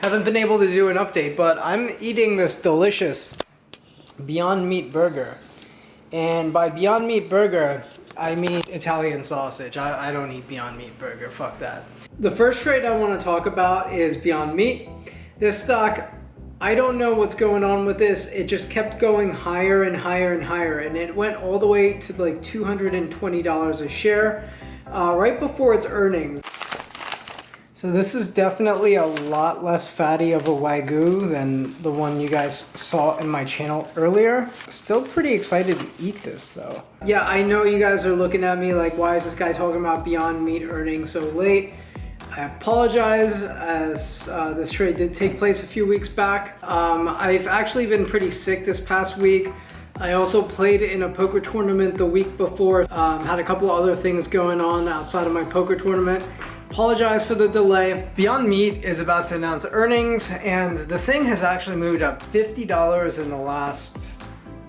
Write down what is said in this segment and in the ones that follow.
Haven't been able to do an update, but I'm eating this delicious Beyond Meat burger. And by Beyond Meat burger, I mean Italian sausage. I don't eat Beyond Meat burger, fuck that. The first trade I want to talk about is Beyond Meat. This stock, I don't know what's going on with this. It just kept going higher and higher and higher, and it went all the way to like $220 a share right before its earnings. So this is definitely a lot less fatty of a Wagyu than the one you guys saw in my channel earlier. Still pretty excited to eat this though. Yeah, I know you guys are looking at me like, why is this guy talking about Beyond Meat earnings so late? I apologize, as this trade did take place a few weeks back. I've actually been pretty sick this past week. I also played in a poker tournament the week before. Had a couple of other things going on outside of my poker tournament. Apologize for the delay. Beyond Meat is about to announce earnings, and the thing has actually moved up $50 in the last,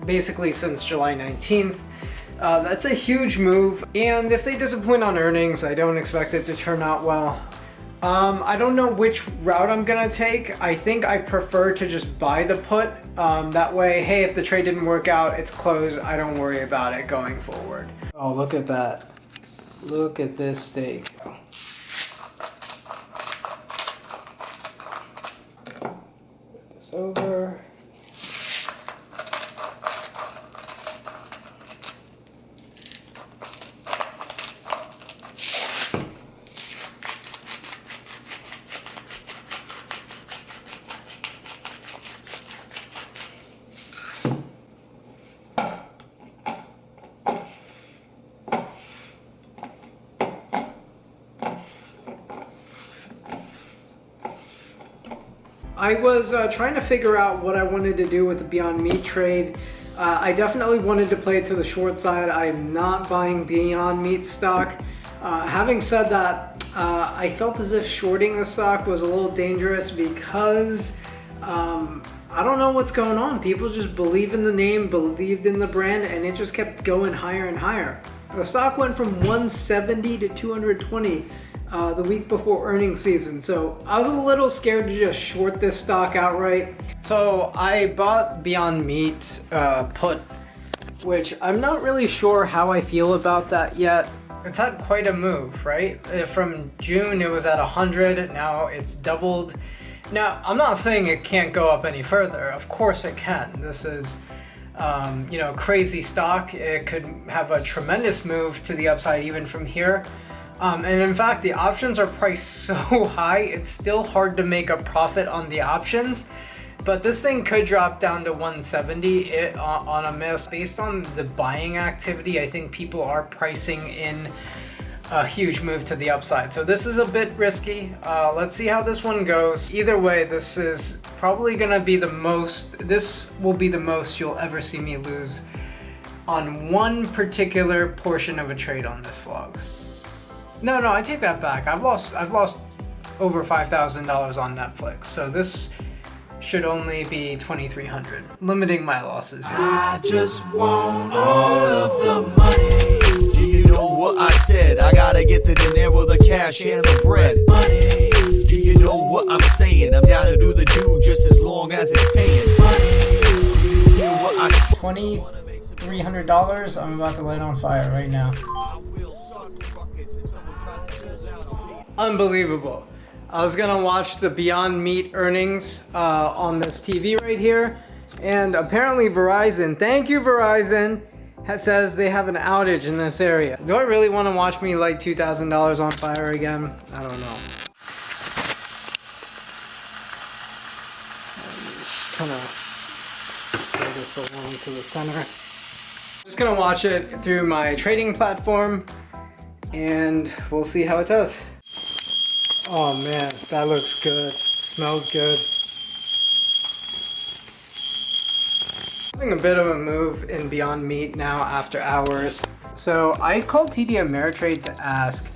basically since July 19th. That's a huge move, and if they disappoint on earnings, I don't expect it to turn out well. I don't know which route I'm gonna take. I think I prefer to just buy the put. That way, hey, if the trade didn't work out, it's closed. I don't worry about it going forward. Oh, look at that. Look at this steak. Put this over. I was trying to figure out what I wanted to do with the Beyond Meat trade. I definitely wanted to play it to the short side. I'm not buying Beyond Meat stock. Having said that, I felt as if shorting the stock was a little dangerous because I don't know what's going on. People just believe in the name, believed in the brand, and it just kept going higher and higher. The stock went from 170 to 220 the week before earnings season, so I was a little scared to just short this stock outright. So I bought Beyond Meat put, which I'm not really sure how I feel about that yet. It's had quite a move, right? From June it was at 100, now it's doubled. Now I'm not saying it can't go up any further. Of course it can. This is you know, crazy stock. It could have a tremendous move to the upside even from here. And in fact, the options are priced so high, it's still hard to make a profit on the options. But this thing could drop down to 170 on a miss. Based on the buying activity, I think people are pricing in a huge move to the upside. So this is a bit risky. Let's see how this one goes. Either way, this is probably gonna be this will be the most you'll ever see me lose on one particular portion of a trade on this vlog. No, I take that back. I've lost over $5,000 on Netflix, so this should only be $2,300. Limiting my losses here. I just want all of the money. Do you know what I said? I gotta get the dinero, the cash, and the bread. Money. Do you know what I'm saying? I'm down to do the do just as long as it's paying. Money. Do you know what $2,300. I'm about to light on fire right now. Unbelievable. I was gonna watch the Beyond Meat earnings on this TV right here, and apparently Verizon, thank you Verizon, says they have an outage in this area. Do I really want to watch me light $2,000 on fire again? I don't know. Kind of throw this along to the center. I'm just gonna watch it through my trading platform, and we'll see how it does. Oh man, that looks good. Smells good. Having a bit of a move in Beyond Meat now after hours. So I called TD Ameritrade to ask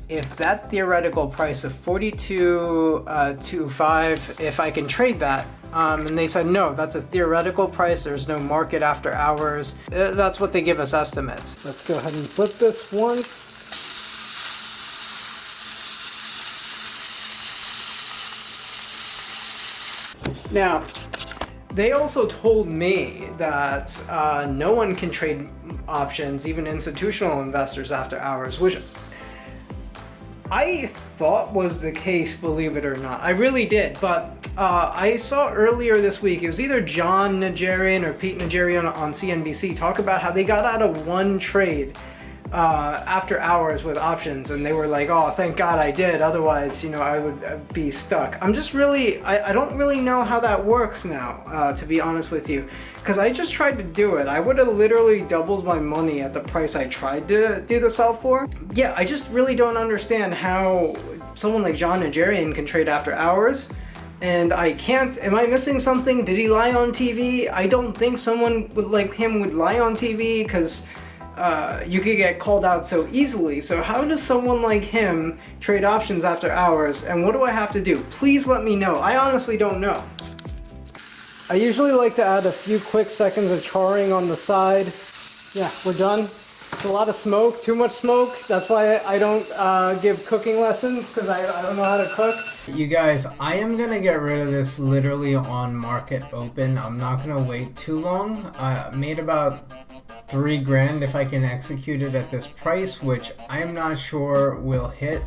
if that theoretical price of 42.25, if I can trade that. And they said, no, that's a theoretical price. There's no market after hours. That's what they give us estimates. Let's go ahead and flip this once. Now, they also told me that no one can trade options, even institutional investors, after hours, which I thought was the case, believe it or not. I really did, but I saw earlier this week, it was either John Najarian or Pete Najarian on CNBC talk about how they got out of one trade after hours with options, and they were like, oh, thank God I did, otherwise, you know, I would be stuck. I'm just really, I don't really know how that works now, to be honest with you, because I just tried to do it. I would have literally doubled my money at the price I tried to do the sell for. Yeah, I just really don't understand how someone like John Najarian can trade after hours, and I can't. Am I missing something? Did he lie on TV? I don't think someone like him would lie on TV, because you could get called out so easily. So how does someone like him trade options after hours, and what do I have to do? Please let me know. I honestly don't know. I usually like to add a few quick seconds of charring on the side. Yeah, we're done. It's a lot of smoke, too much smoke. That's why I don't give cooking lessons, because I don't know how to cook. You guys, I am gonna get rid of this literally on market open. I'm not gonna wait too long. I made about $3 grand if I can execute it at this price, which I'm not sure will hit.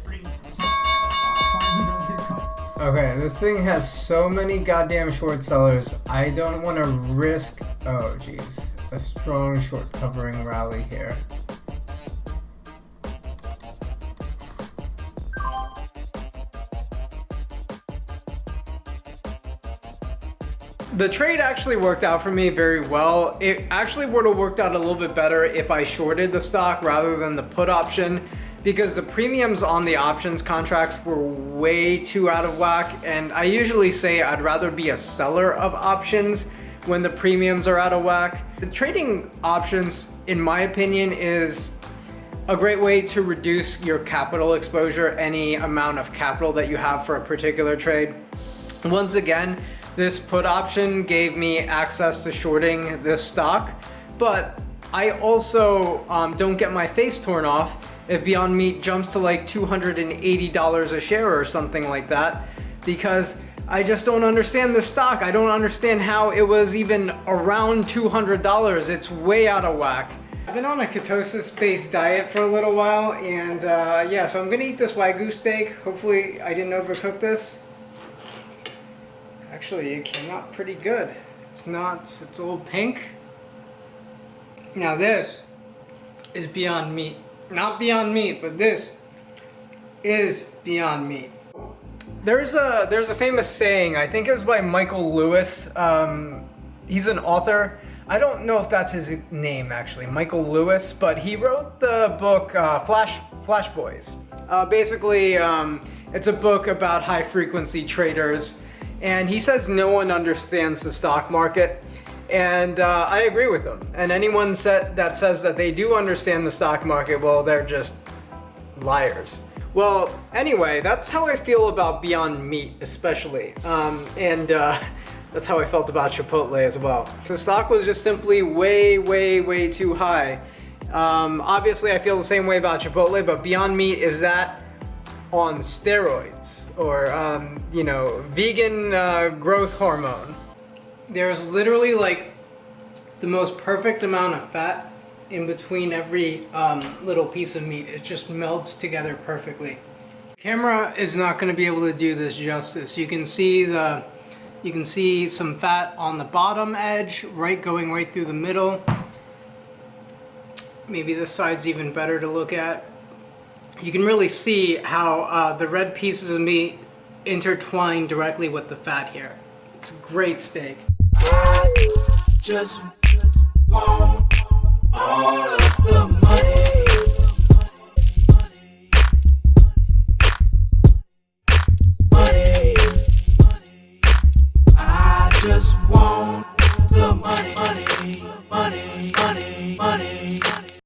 Okay, this thing has so many goddamn short sellers. I don't want to risk, oh geez, a strong short covering rally here. The trade actually worked out for me very well. It actually would have worked out a little bit better if I shorted the stock rather than the put option, because the premiums on the options contracts were way too out of whack, and I usually say I'd rather be a seller of options when the premiums are out of whack. The trading options, in my opinion, is a great way to reduce your capital exposure, any amount of capital that you have for a particular trade. Once again, this put option gave me access to shorting this stock, but I also don't get my face torn off if Beyond Meat jumps to like $280 a share or something like that, because I just don't understand the stock. I don't understand how it was even around $200. It's way out of whack. I've been on a ketosis-based diet for a little while, and yeah, so I'm gonna eat this Wagyu steak. Hopefully I didn't overcook this. Actually, it came out pretty good. It's a little pink. Now this is Beyond Meat. Not Beyond Meat, but this is Beyond Meat. There's a famous saying, I think it was by Michael Lewis. He's an author. I don't know if that's his name actually, Michael Lewis, but he wrote the book Flash Boys. Basically, it's a book about high frequency traders, and he says no one understands the stock market. And I agree with them. And anyone that says that they do understand the stock market, well, they're just liars. Well, anyway, that's how I feel about Beyond Meat, especially. That's how I felt about Chipotle as well. The stock was just simply way too high. Obviously, I feel the same way about Chipotle, but Beyond Meat is that on steroids, or you know, vegan growth hormone. There's literally like the most perfect amount of fat in between every little piece of meat. It just melts together perfectly. Camera is not going to be able to do this justice. You can see some fat on the bottom edge, going right through the middle. Maybe this side's even better to look at. You can really see how the red pieces of meat intertwine directly with the fat here. It's a great steak. I just want all of the money.